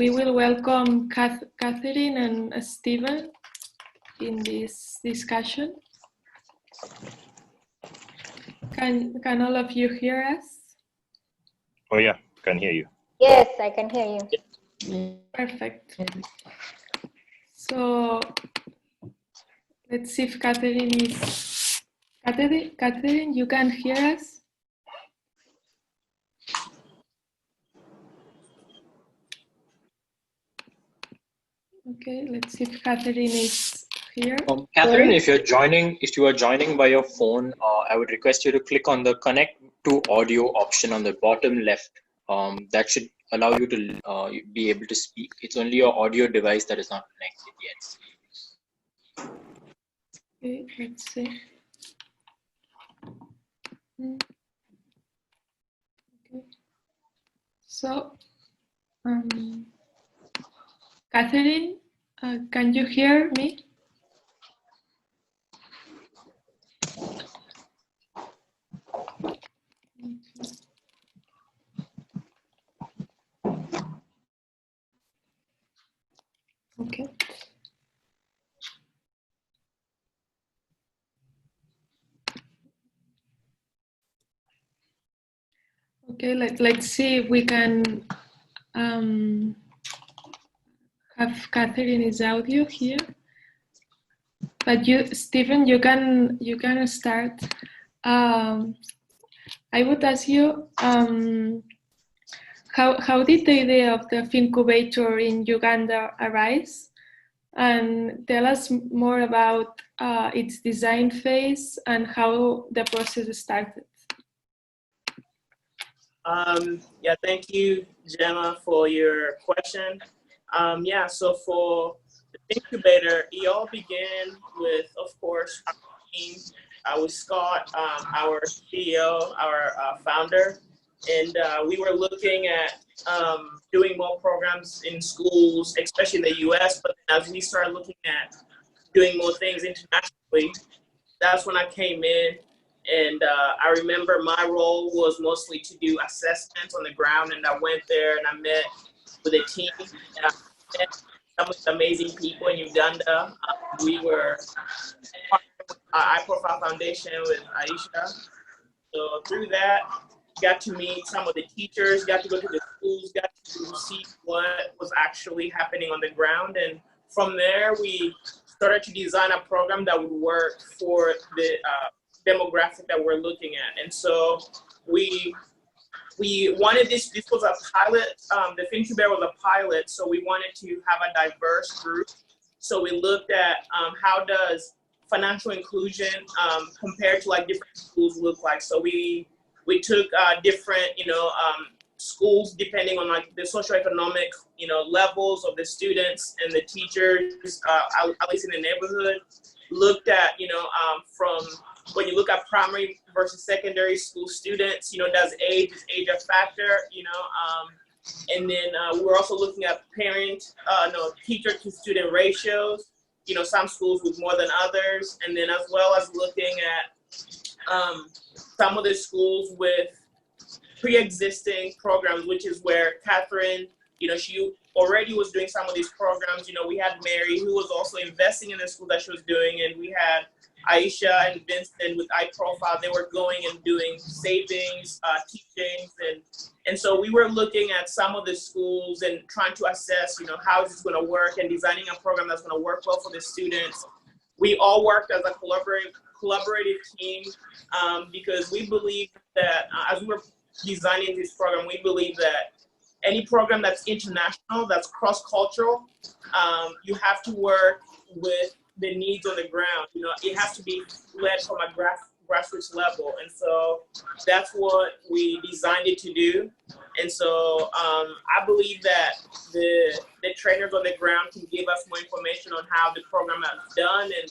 we will welcome Catherine and Stephen in this discussion. Can all of you hear us? Oh yeah, can hear you. Yes, I can hear you. Perfect. So let's see if Catherine is... Catherine, you can hear us? Okay, let's see if Catherine is here. Catherine, if you are joining by your phone, I would request you to click on the connect to audio option on the bottom left. That should allow you to be able to speak. It's only your audio device that is not connected yet. Okay, let's see. Okay. So, Catherine, can you hear me? Okay. Okay, let's see if we can have Catherine's audio here. But you, Stephen, you can start. I would ask you, how did the idea of the Fincubator in Uganda arise? And tell us more about its design phase and how the process started. Yeah, thank you, Gemma, for your question. Yeah, so for the incubator, it all began with, of course, our team, with Scott, our CEO, our founder, and we were looking at doing more programs in schools, especially in the US, but as we started looking at doing more things internationally, that's when I came in. And I remember my role was mostly to do assessments on the ground, and I went there and I met with a team, and I met some of the amazing people in Uganda. We were partnered with Eye Profile Foundation with Aisha. So through that, got to meet some of the teachers, got to go to the schools, got to see what was actually happening on the ground. And from there, we started to design a program that would work for the demographic that we're looking at. And so we wanted this was a pilot, the Fincubator was a pilot, so we wanted to have a diverse group. So we looked at how does financial inclusion compared to like different schools look like. So we took different, schools depending on like the socioeconomic, levels of the students and the teachers, at least in the neighborhood, looked at, from when you look at primary versus secondary school students, does age a factor, and then we're also looking at teacher to student ratios, some schools with more than others, and then as well as looking at some of the schools with pre-existing programs, which is where Catherine, she already was doing some of these programs. We had Mary, who was also investing in the school that she was doing, and we had Aisha and Vincent with iProfile. They were going and doing savings, teachings, and so we were looking at some of the schools and trying to assess, how is this going to work, and designing a program that's going to work well for the students. We all worked as a collaborative team because we believe that as we were designing this program, we believe that any program that's international, that's cross-cultural, you have to work with the needs on the ground. It has to be led from a grassroots level. And so that's what we designed it to do. And so I believe that the trainers on the ground can give us more information on how the program is done and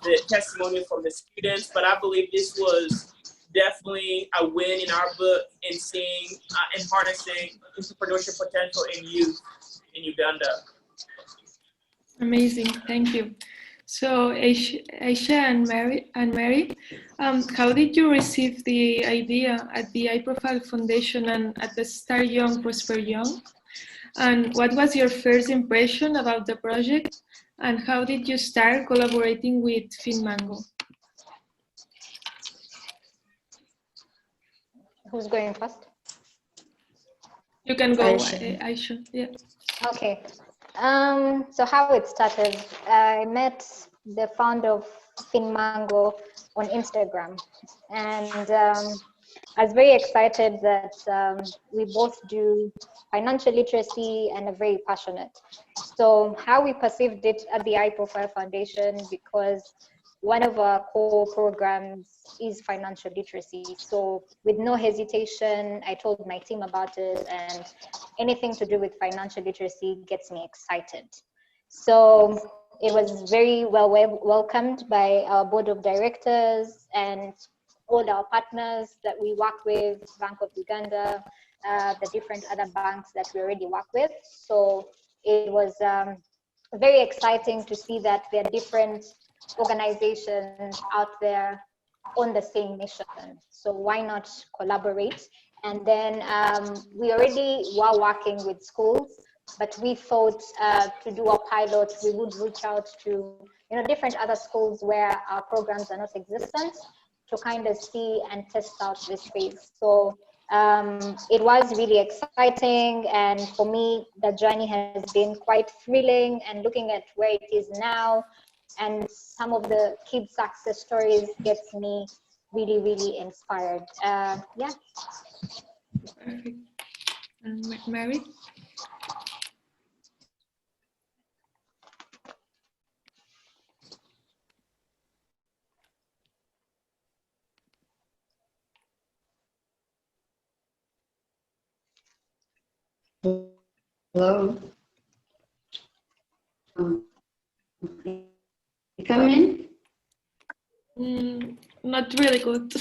the testimonials from the students. But I believe this was definitely a win in our book in seeing and harnessing entrepreneurship potential in youth in Uganda. Amazing, thank you. So Aisha and Mary, how did you receive the idea at the iProfile Foundation and at the Start Young, Prosper Young? And what was your first impression about the project? And how did you start collaborating with FinMango? Who's going first? You can go, Aisha. Aisha. Yeah. Okay. So how it started, I met the founder of FinMango on Instagram, and I was very excited that we both do financial literacy and are very passionate. So how we perceived it at the iProfile Foundation, because one of our core programs is financial literacy. So with no hesitation, I told my team about it, and anything to do with financial literacy gets me excited. So it was very welcomed by our board of directors and all our partners that we work with, Bank of Uganda, the different other banks that we already work with. So it was very exciting to see that there are different organizations out there on the same mission. So why not collaborate? And then we already were working with schools, but we thought to do a pilot, we would reach out to different other schools where our programs are not existent, to kind of see and test out this phase. So it was really exciting, and for me, the journey has been quite thrilling, and looking at where it is now and some of the kids' success stories gets me really, really inspired. Yeah. Perfect. And Mary? Hello. You come in? Not really good.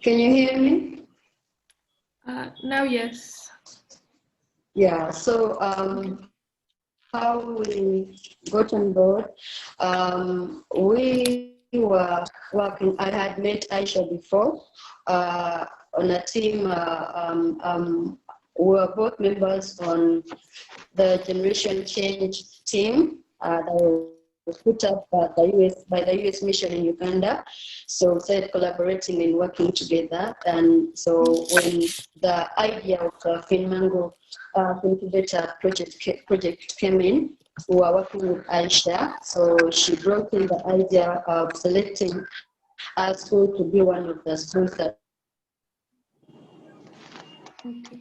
Can you hear me? Now, yes. Yeah, so how we got on board, we were working, I had met Aisha before on a team, we were both members on the Generation Change team that was put up by the US mission in Uganda. So we started collaborating and working together. And so when the idea of the FinMango Fincubator project came in, we were working with Aisha. So she brought in the idea of selecting our school to be one of the schools that. Okay.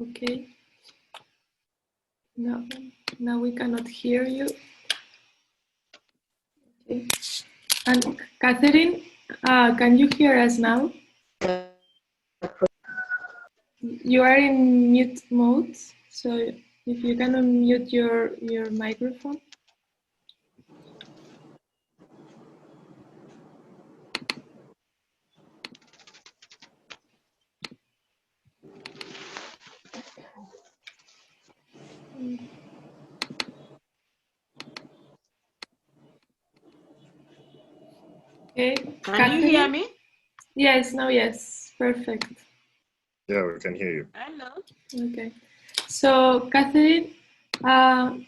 Okay. Now we cannot hear you. Okay. And Catherine, can you hear us now? You are in mute mode, so if you can unmute your microphone. Okay. Can you hear me? Yes, now yes, perfect. Yeah, we can hear you. Hello. Okay. So Catherine, I'm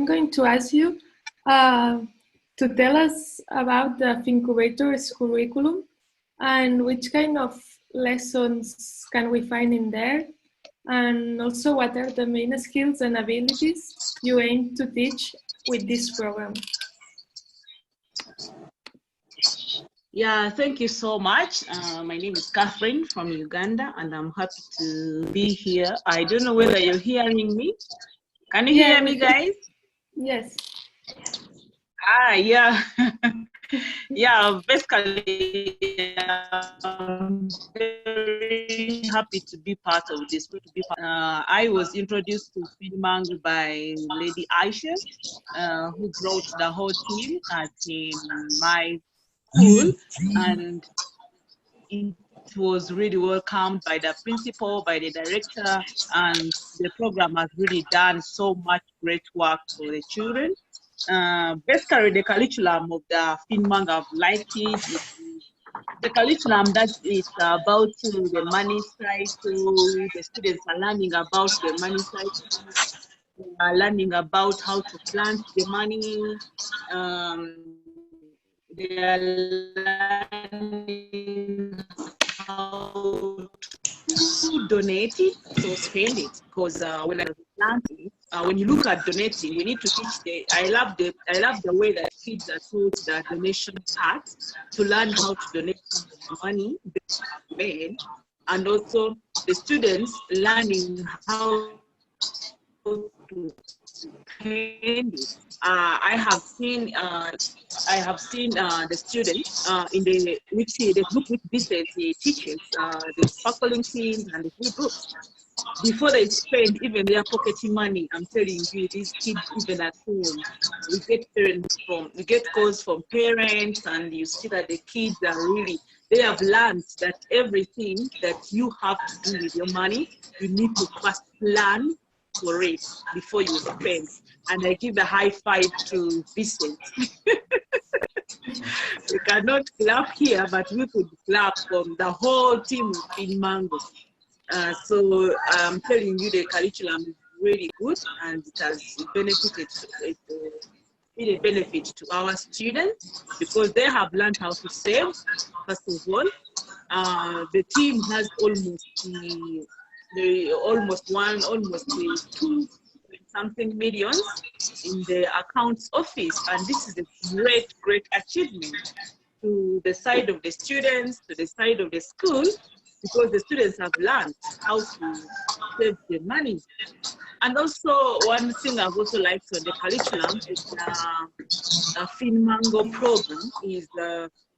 going to ask you to tell us about the Fincubator's curriculum and which kind of lessons can we find in there, and also what are the main skills and abilities you aim to teach with this program. Yeah, thank you so much. My name is Catherine from Uganda, and I'm happy to be here. I don't know whether you're hearing me. Can you hear me, guys? Yes. Yeah. Yeah, basically, I'm very happy to be part of this. I was introduced to Finmango by Lady Aisha, who brought the whole team at my school, and it was really welcomed by the principal, by the director, and the program has really done so much great work for the children. Basically, the curriculum of the Finmango, I've liked it. The curriculum that is about the money cycle. The students are learning about the money cycle, learning about how to plant the money. They are learning how to donate it, so spend it. Because when you look at donating, we need to teach I love the way that kids are taught the donation part to learn how to donate money made, and also the students learning how to spend it. I have seen the students in the group which Vincent teaches, the sparkling teams and the free groups. Before they spend even their pocketing money, I'm telling you, these kids, even at home, we get calls from parents, and you see that the kids are really, they have learned that everything that you have to do with your money, you need to first plan for it before you spend. And I give a high five to Vincent. We cannot clap here, but we could clap from the whole team in Mango. So I'm telling you, the curriculum is really good, and it has benefited. Really benefit to our students because they have learned how to save. First of all, the team has almost 2 something millions in the accounts office, and this is a great achievement to the side of the students, to the side of the school, because the students have learned how to save the money. And also, one thing I've also liked on the curriculum is the Finmango program, is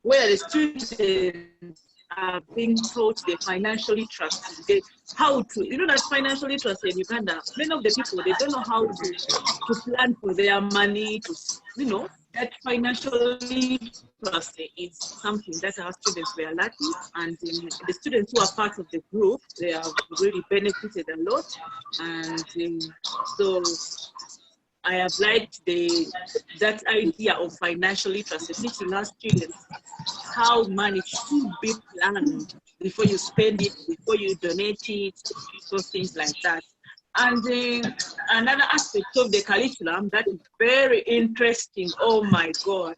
where the students are being taught the financially trusted, how to, you know, that financially trusted in Uganda, many of the people, they don't know how to plan for their money, to, you know, that financially trusted is something that our students were lacking, and the students who are part of the group, they have really benefited a lot. And so I have liked that idea of financially trusted, teaching our students how money should be planned before you spend it, before you donate it, so things like that. And another aspect of the curriculum that is very interesting, oh my God,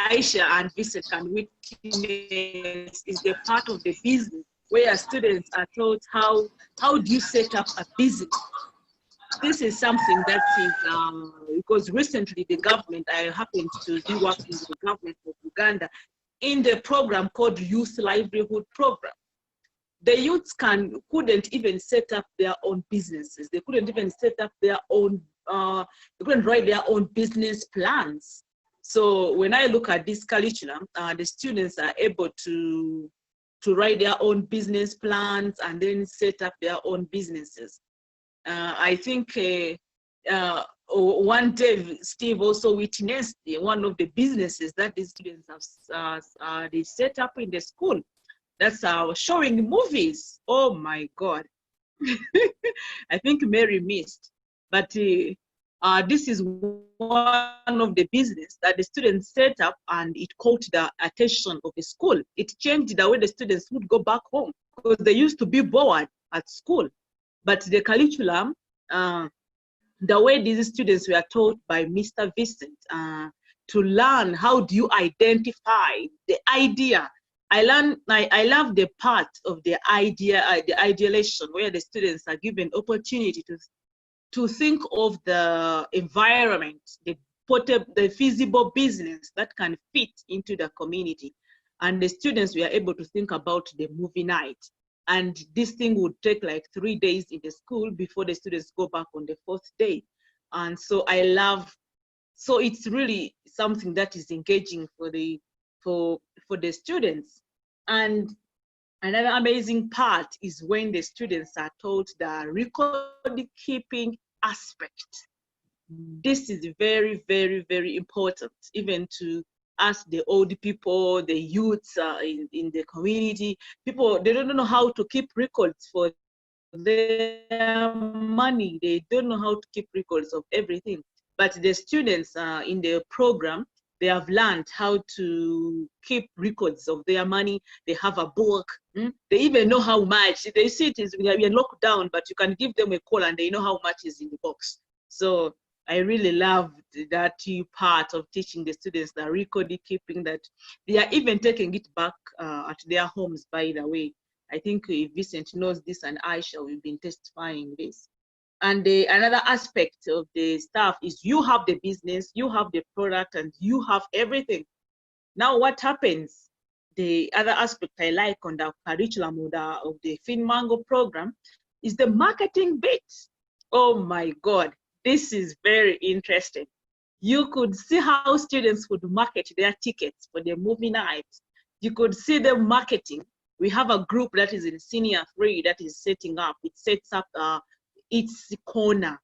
Aisha and Vincent can witness, is the part of the business where students are taught how do you set up a business. This is something that is, because recently the government, I happened to be working with the government of Uganda in the program called Youth Livelihood Program. The youths couldn't even set up their own businesses. They couldn't even set up their own, they couldn't write their own business plans. So when I look at this curriculum, the students are able to write their own business plans and then set up their own businesses. I think one day Steve also witnessed one of the businesses that the students have they set up in the school. That's showing movies. Oh my God. I think Mary missed. But this is one of the business that the students set up, and it caught the attention of the school. It changed the way the students would go back home, because they used to be bored at school. But the curriculum, the way these students were taught by Mr. Vincent to learn how do you identify the idea. I love the part of the idea, the ideation, where the students are given opportunity to think of the environment, the feasible business that can fit into the community. And the students were able to think about the movie night. And this thing would take like 3 days in the school before the students go back on the 4th day. And so I love So it's really something that is engaging for the students. And another amazing part is when the students are taught the record keeping aspect. This is very, very, very important, even to us, the old people, the youths in the community. People, they don't know how to keep records for their money. They don't know how to keep records of everything. But the students in the program, they have learned how to keep records of their money. They have a book. They even know how much. They see it is we are locked down, but you can give them a call and they know how much is in the box. So I really loved that part of teaching the students the record keeping, that they are even taking it back at their homes, by the way. I think Vincent knows this, and Aisha, we've been testifying this. And another aspect of the staff is you have the business, you have the product, and you have everything. Now what happens? The other aspect I like on the curriculum of the Finmango program is the marketing bit. Oh my God, this is very interesting. You could see how students would market their tickets for the movie night. You could see them marketing. We have a group that is in senior 3 that is setting up. It sets up its corner.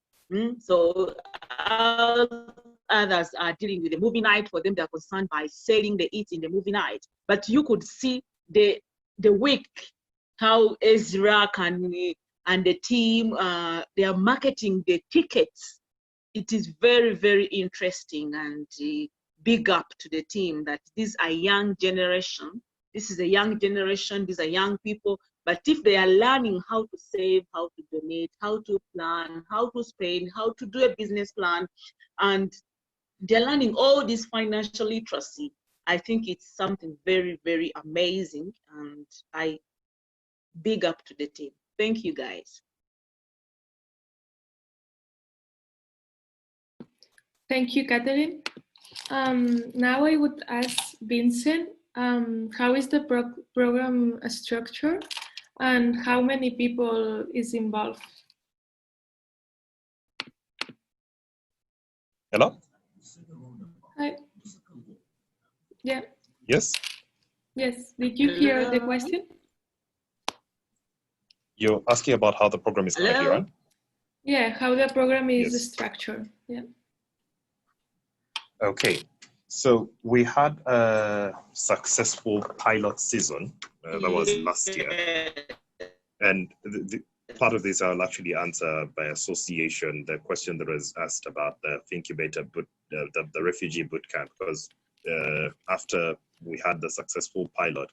So others are dealing with the movie night. For them, they're concerned by selling the eats in the movie night. But you could see the week, how Ezra and the team, they are marketing the tickets. It is very, very interesting, and big up to the team that these are young generation. This is a young generation, these are young people, but if they are learning how to save, how to donate, how to plan, how to spend, how to do a business plan, and they're learning all this financial literacy, I think it's something very, very amazing, and I big up to the team. Thank you, guys. Thank you, Catherine. Now I would ask Vincent, how is the program structured and how many people is involved? Hello? Hi. Yeah. Yes? Yes. Did you hear the question? You're asking about how the program is currently run? Yeah, how the program is Yes. structured. Yeah. Okay. So we had a successful pilot season that was last year. And part of this I'll actually answer by association, the question that was asked about the Fincubator, the refugee boot camp, because after we had the successful pilot,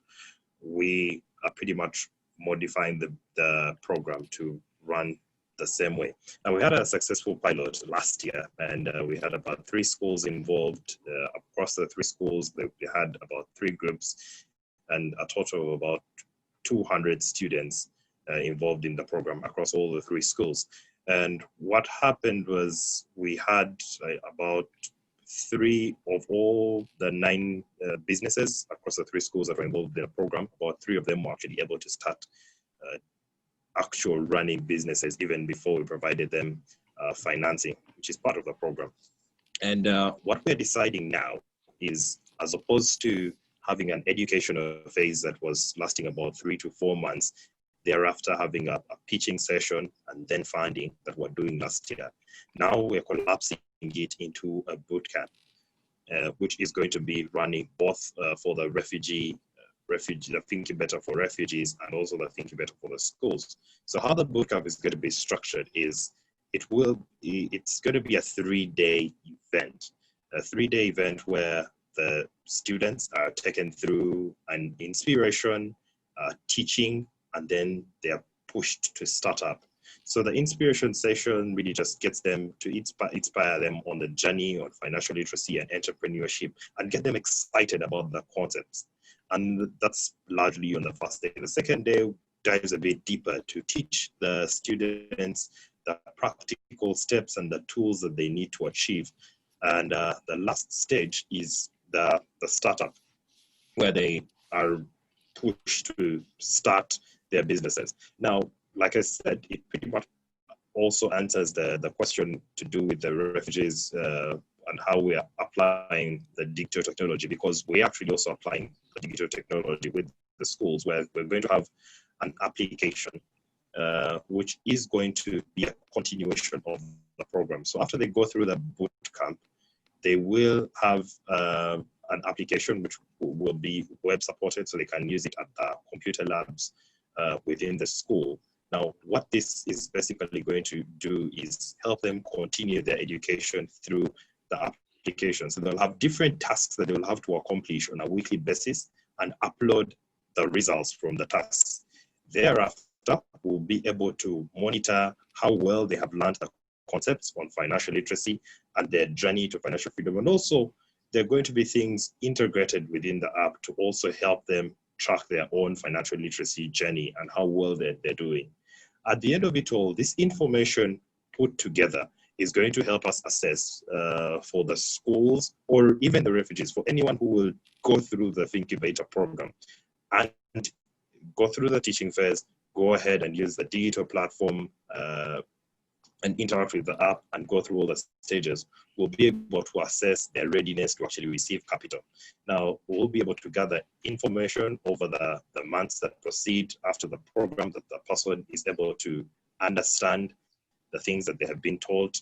we are pretty much modifying the program to run the same way. And we had a successful pilot last year, and we had about 3 schools involved. Across the 3 schools, we had about 3 groups and a total of about 200 students involved in the program across all the 3 schools. And what happened was we had about 3 of all the 9 businesses across the 3 schools that were involved in the program. About 3 of them were actually able to start actual running businesses even before we provided them financing, which is part of the program. And what we're deciding now is, as opposed to having an educational phase that was lasting about 3 to 4 months, thereafter having a pitching session and then funding that we're doing last year. Now we're collapsing it into a boot camp, which is going to be running both for the the Fincubator for refugees and also the Fincubator for the schools. So how the bootcamp is going to be structured is it's going to be a 3-day event. A 3-day event where the students are taken through an inspiration, teaching, and then they are pushed to start up. So the inspiration session really just gets them to inspire them on the journey on financial literacy and entrepreneurship and get them excited about the concepts. And that's largely on the first day. The second day dives a bit deeper to teach the students the practical steps and the tools that they need to achieve. And the last stage is the startup, where they are pushed to start their businesses. Now, like I said, it pretty much also answers the question to do with the refugees and how we are applying the digital technology, because we're actually also applying the digital technology with the schools, where we're going to have an application which is going to be a continuation of the program. So after they go through the boot camp, they will have an application which will be web supported, so they can use it at the computer labs within the school. Now, what this is basically going to do is help them continue their education through the application. So they'll have different tasks that they'll have to accomplish on a weekly basis and upload the results from the tasks. Thereafter, we'll be able to monitor how well they have learned the concepts on financial literacy and their journey to financial freedom. And also, there are going to be things integrated within the app to also help them track their own financial literacy journey and how well they're doing. At the end of it all, this information put together is going to help us assess for the schools or even the refugees, for anyone who will go through the Fincubator program and go through the teaching phase, go ahead and use the digital platform and interact with the app and go through all the stages, we'll be able to assess their readiness to actually receive capital. Now, we'll be able to gather information over the months that proceed after the program, that the person is able to understand the things that they have been taught,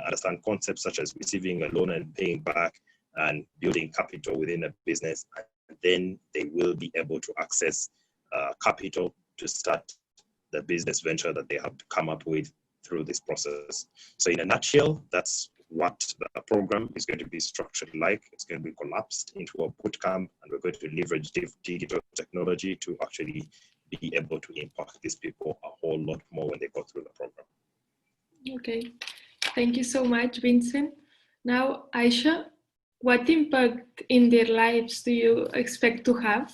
understand concepts such as receiving a loan and paying back and building capital within a business. And then they will be able to access capital to start the business venture that they have to come up with through this process. So in a nutshell, that's what the program is going to be structured like. It's going to be collapsed into a bootcamp, and we're going to leverage digital technology to actually be able to impact these people a whole lot more when they go through the program. Okay, thank you so much, Vincent. Now, Aisha, what impact in their lives do you expect to have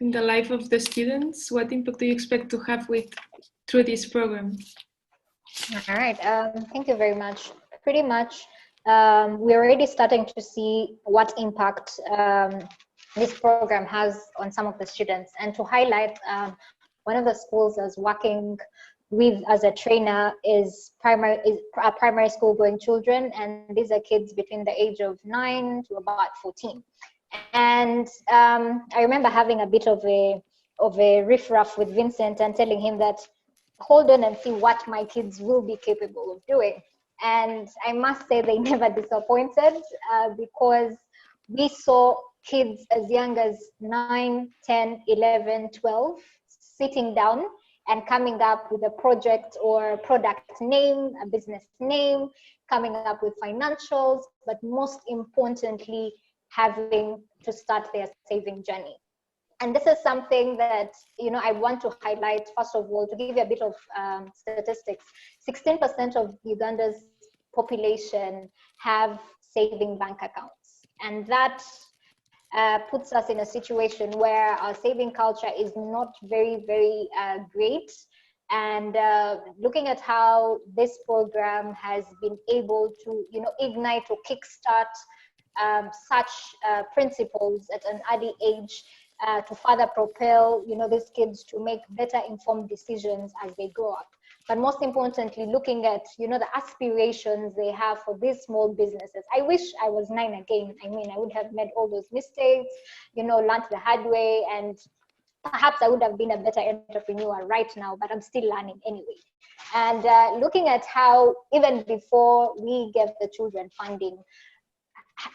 in the life of the students? What impact do you expect to have through this program? All right, thank you very much. Pretty much, we're already starting to see what impact this program has on some of the students. And to highlight, one of the schools I was working with as a trainer is a primary school going children, and these are kids between the age of 9 to about 14. And I remember having a bit of a riff-raff with Vincent and telling him that, hold on and see what my kids will be capable of doing. And I must say they never disappointed, because we saw kids as young as 9, 10, 11, 12 sitting down and coming up with a project or product name, a business name, coming up with financials, but most importantly, having to start their saving journey. And this is something that, I want to highlight, first of all, to give you a bit of statistics. 16% of Uganda's population have saving bank accounts. And that puts us in a situation where our saving culture is not very, very great. And looking at how this program has been able to, ignite or kickstart such principles at an early age, to further propel, these kids to make better informed decisions as they grow up. But most importantly, looking at, the aspirations they have for these small businesses. I wish I was 9 again. I mean, I would have made all those mistakes, learned the hard way, and perhaps I would have been a better entrepreneur right now, but I'm still learning anyway. And looking at how, even before we gave the children funding,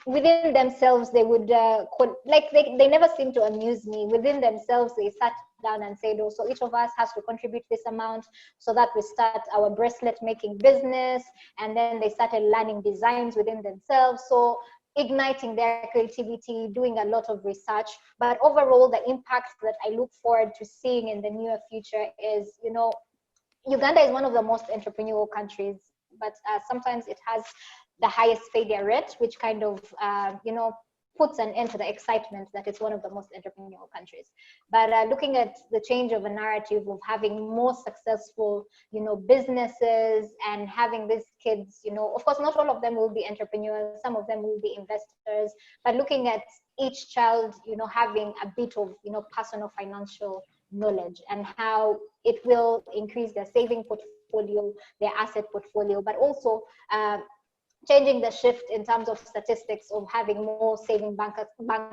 within themselves they would they never seem to amuse me. Within themselves they sat down and said, oh, so each of us has to contribute this amount so that we start our bracelet making business. And then they started learning designs within themselves, so igniting their creativity, doing a lot of research. But overall, the impact that I look forward to seeing in the near future is, Uganda is one of the most entrepreneurial countries, but sometimes it has the highest failure rate, which kind of, puts an end to the excitement that it's one of the most entrepreneurial countries. But looking at the change of a narrative of having more successful, businesses and having these kids, of course, not all of them will be entrepreneurs, some of them will be investors, but looking at each child, having a bit of, personal financial knowledge and how it will increase their saving portfolio, their asset portfolio, but also changing the shift in terms of statistics of having more saving bank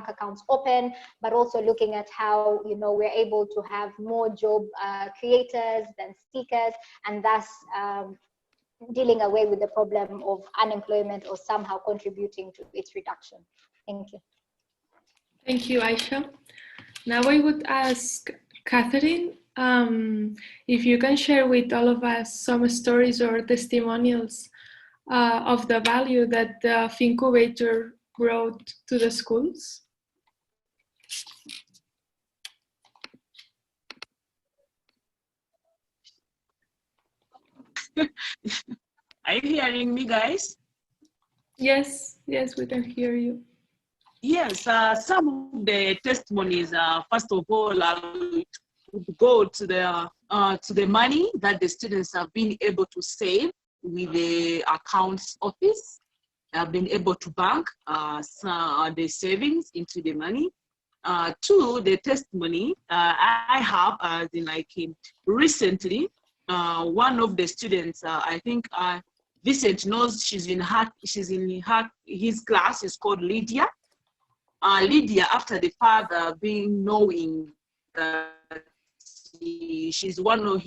accounts open, but also looking at how, you know, we're able to have more job creators than seekers, and thus dealing away with the problem of unemployment or somehow contributing to its reduction. Thank you. Thank you, Aisha. Now I would ask Catherine if you can share with all of us some stories or testimonials of the value that the Fincubator brought to the schools. Are you hearing me, guys? Yes, yes, we can hear you. Yes, some of the testimonies, first of all, would go to the money that the students have been able to save with the accounts office. Have been able to bank the savings into the money. Two, the testimony I have, recently, one of the students, I think Vincent knows, she's in his class is called Lydia. Lydia, after the father knowing that he's one of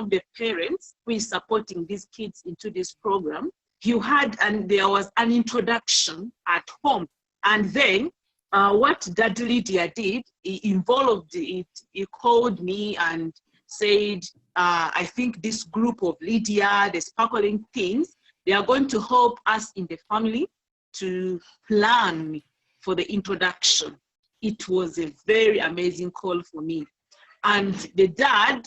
the parents who is supporting these kids into this program, there was an introduction at home, and then what Dad Lydia did, he involved it. He called me and said, I think this group of Lydia, the sparkling teens, they are going to help us in the family to plan for the introduction. It was a very amazing call for me. And the dad,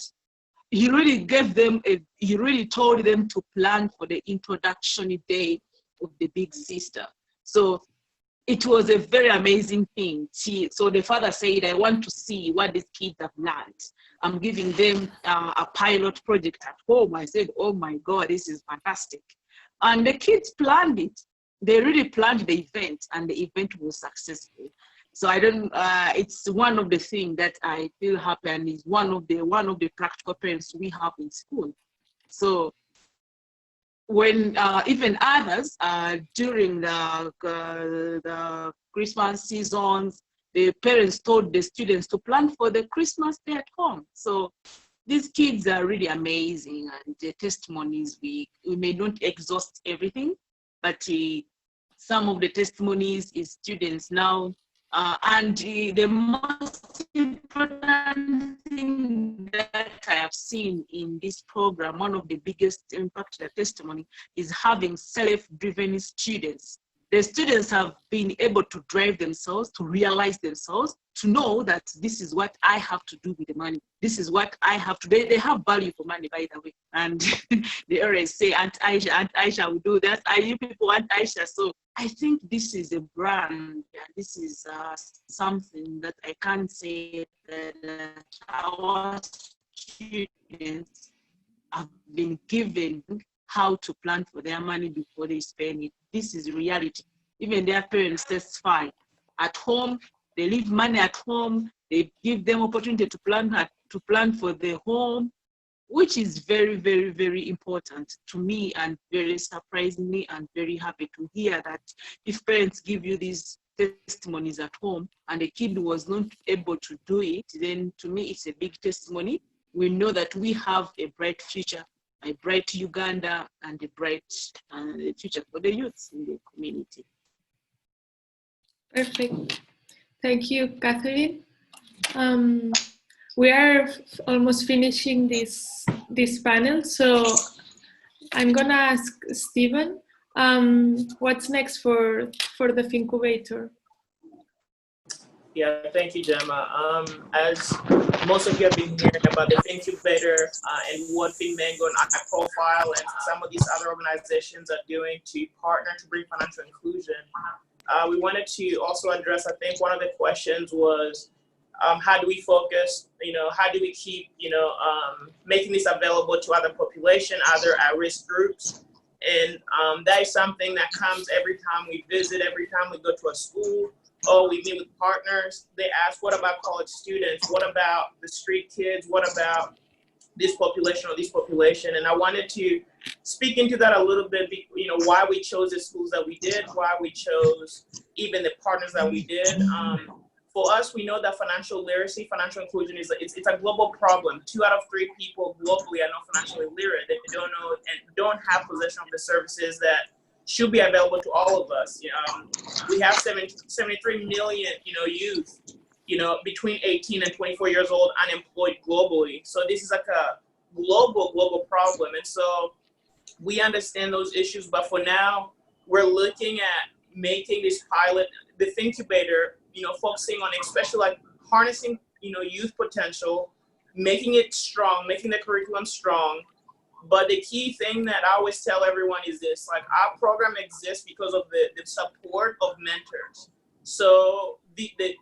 he really told them to plan for the introduction day of the big sister. So it was a very amazing thing. So the father said, I want to see what these kids have learned. I'm giving them a pilot project at home. I said, oh my God, this is fantastic. And the kids planned it. They really planned the event, and the event was successful. So it's one of the things that I feel happy, and is one of the practical parents we have in school. So when even others during the Christmas seasons, the parents told the students to plan for the Christmas day at home. So these kids are really amazing, and the testimonies, we may not exhaust everything, but some of the testimonies is students now, and the most important thing that I have seen in this program, one of the biggest impact the testimony, is having self-driven students. The students have been able to drive themselves, to realize themselves, to know that this is what I have to do with the money. This is what I have to do. They have value for money, by the way. And they always say, Aunt Aisha will do that. You people want Aisha. So I think this is a brand. Yeah, this is something that I can say that our students have been given how to plan for their money before they spend it. This is reality. Even their parents testify. At home, they leave money at home. They give them opportunity to plan for their home, which is very, very, very important to me, and very surprising me, and very happy to hear that if parents give you these testimonies at home and the kid was not able to do it, then to me it's a big testimony. We know that we have a bright future, a bright Uganda, and a bright future for the youths in the community. Perfect. Thank you, Catherine. We are almost finishing this panel, so I'm gonna ask Stephen, what's next for the Fincubator? Yeah, thank you, Gemma. As most of you have been hearing about the Fincubator and what Finmango and iProfile and some of these other organizations are doing to partner to bring financial inclusion, we wanted to also address, I think one of the questions was, how do we focus, how do we keep, making this available to other population, other at-risk groups? And that is something that comes every time we visit, every time we go to a school, or we meet with partners. They ask, what about college students? What about the street kids? What about this population or this population? And I wanted to speak into that a little bit, you know, why we chose the schools that we did, why we chose even the partners that we did. For us, we know that financial literacy, financial inclusion it's a global problem. 2 out of 3 people globally are not financially literate. They don't know and don't have possession of the services that should be available to all of us. We have 73 million, you know, youth, you know, between 18 and 24 years old unemployed globally. So this is like a global problem. And so we understand those issues, but for now, we're looking at making this pilot, the Fincubator, you know, focusing on especially like harnessing, you know, youth potential, making it strong, making the curriculum strong. But the key thing that I always tell everyone is this, like our program exists because of the support of mentors. So the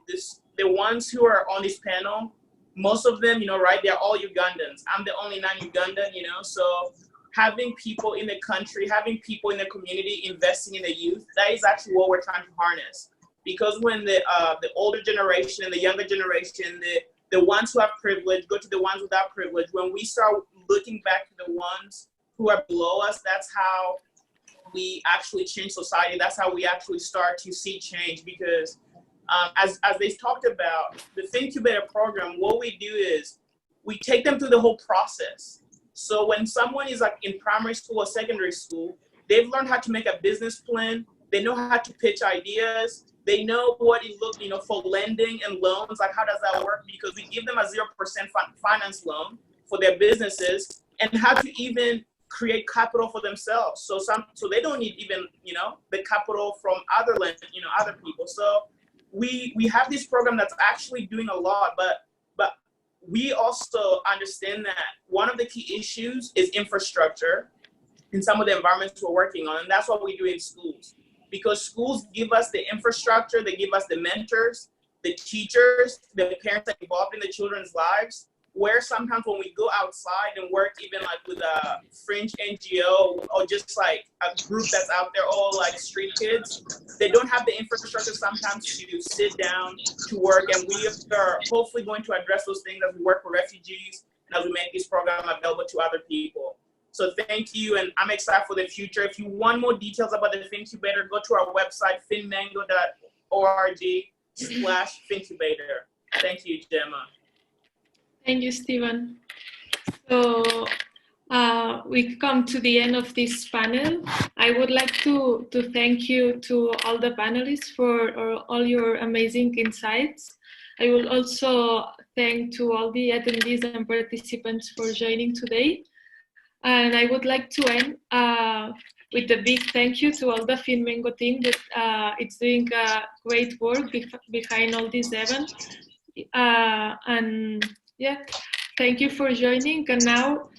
ones who are on this panel, most of them, you know, right, they're all Ugandans. I'm the only non-Ugandan, you know, so having people in the country, having people in the community investing in the youth, that is actually what we're trying to harness. Because when the older generation and the younger generation, the ones who have privilege go to the ones without privilege, when we start looking back to the ones who are below us, that's how we actually change society. That's how we actually start to see change. Because as they talked about, the Fincubator program, what we do is we take them through the whole process. So when someone is like in primary school or secondary school, they've learned how to make a business plan. They know how to pitch ideas. They know what it looks, you know, for lending and loans, like how does that work? Because we give them a 0% finance loan for their businesses, and how to even create capital for themselves. So they don't need even, you know, the capital from other people. So we have this program that's actually doing a lot, but we also understand that one of the key issues is infrastructure in some of the environments we're working on, and that's what we do in schools. Because schools give us the infrastructure, they give us the mentors, the teachers, the parents that are involved in the children's lives, where sometimes when we go outside and work even like with a fringe NGO or just like a group that's out there, all like street kids, they don't have the infrastructure sometimes to sit down to work. And we are hopefully going to address those things as we work with refugees and as we make this program available to other people. So thank you, and I'm excited for the future. If you want more details about the Fincubator, go to our website, finmango.org/Fincubator. Thank you, Gemma. Thank you, Stephen. So we come to the end of this panel. I would like to thank you to all the panelists for all your amazing insights. I will also thank to all the attendees and participants for joining today. And I would like to end with a big thank you to all the Finmango team that it's doing great work behind all these events. And yeah, thank you for joining. And now